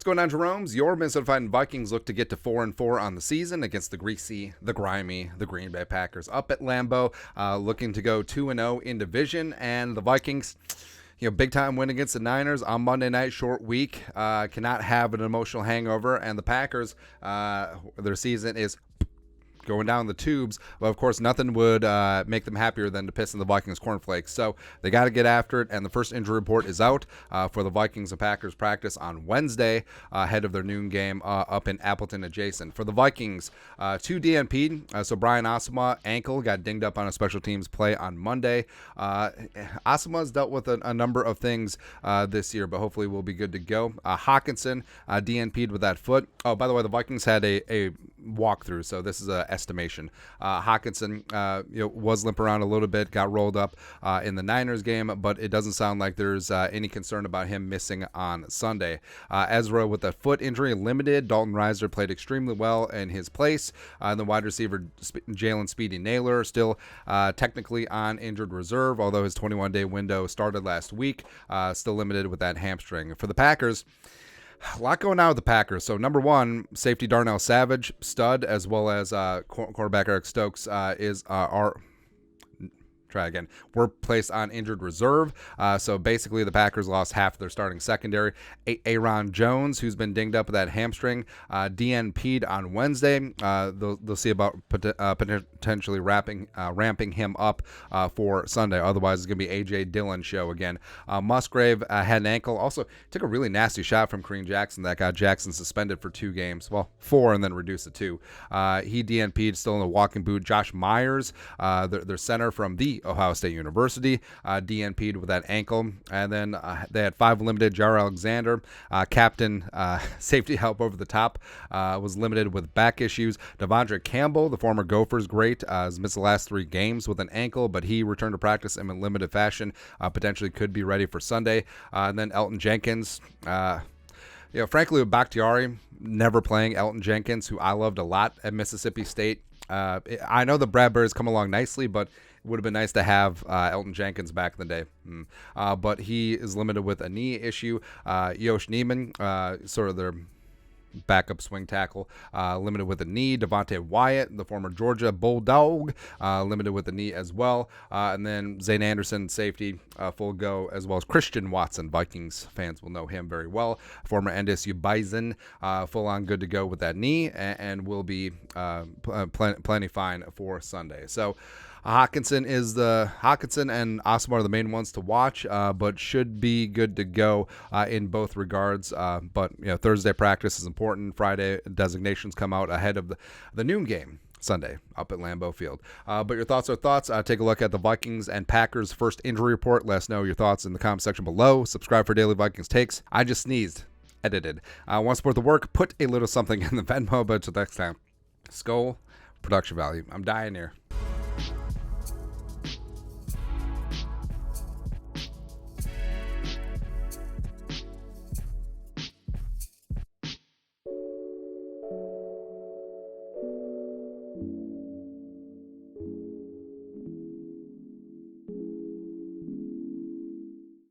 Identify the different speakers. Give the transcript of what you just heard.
Speaker 1: going on, Jerome's? Your Minnesota Fighting Vikings look to get to 4-4 on the season against the Greasy, the Grimy, the Green Bay Packers up at Lambeau, looking to go 2-0 in division, and the Vikings, big time win against the Niners on Monday night, short week, cannot have an emotional hangover, and the Packers, their season is going down the tubes, but of course nothing would make them happier than to piss in the Vikings cornflakes. So they got to get after it, and the first injury report is out for the Vikings and Packers practice on Wednesday ahead of their noon game up in Appleton adjacent. For the Vikings, 2 DNP, so Brian Asamoah, ankle, got dinged up on a special teams play on Monday. Asamoah's dealt with a number of things this year, but hopefully we'll be good to go. Hockenson, DNP'd with that foot. Oh, by the way, the Vikings had a walkthrough, so this is a estimation. Hockenson was limping around a little bit, got rolled up in the Niners game, but it doesn't sound like there's any concern about him missing on Sunday. Ezra with a foot injury limited. Dalton Reiser played extremely well in his place. The wide receiver Jalen Speedy Naylor still technically on injured reserve, although his 21-day window started last week, still limited with that hamstring. For the Packers, a lot going on with the Packers. So, number one, safety Darnell Savage, stud, as well as quarterback Eric Stokes were placed on injured reserve. So basically the Packers lost half their starting secondary. Aaron Jones, who's been dinged up with that hamstring, DNP'd on Wednesday. They'll see about potentially ramping him up for Sunday. Otherwise, it's going to be A.J. Dillon show again. Musgrave had an ankle. Also, took a really nasty shot from Kareem Jackson that got Jackson suspended for 2 games. Well, 4 and then reduced to 2. He DNP'd, still in a walking boot. Josh Myers, their center from the Ohio State University, DNP'd with that ankle. And then they had 5 limited. Jair Alexander, captain, safety help over the top, was limited with back issues. Devondre Campbell, the former Gophers great, has missed the last 3 games with an ankle, but he returned to practice in a limited fashion, potentially could be ready for Sunday. And then Elton Jenkins, frankly, with Bakhtiari never playing, Elton Jenkins, who I loved a lot at Mississippi State. I know the Bradburys come along nicely, but it would have been nice to have Elton Jenkins back in the day. But he is limited with a knee issue. Yosh Neiman, sort of their backup swing tackle, limited with a knee. Devontae Wyatt, the former Georgia Bulldog, limited with a knee as well. And then Zane Anderson, safety, full go, as well as Christian Watson. Vikings fans will know him very well. Former NDSU Bison, full on good to go with that knee, and will be plenty fine for Sunday. So Hockenson and Asamoah are the main ones to watch, but should be good to go in both regards. But Thursday practice is important. Friday designations come out ahead of the noon game Sunday up at Lambeau Field. But your thoughts are thoughts. Take a look at the Vikings and Packers first injury report. Let us know your thoughts in the comment section below. Subscribe for daily Vikings takes. I just sneezed. Edited. Want to support the work? Put a little something in the Venmo. But until next time, Skull production value. I'm dying here.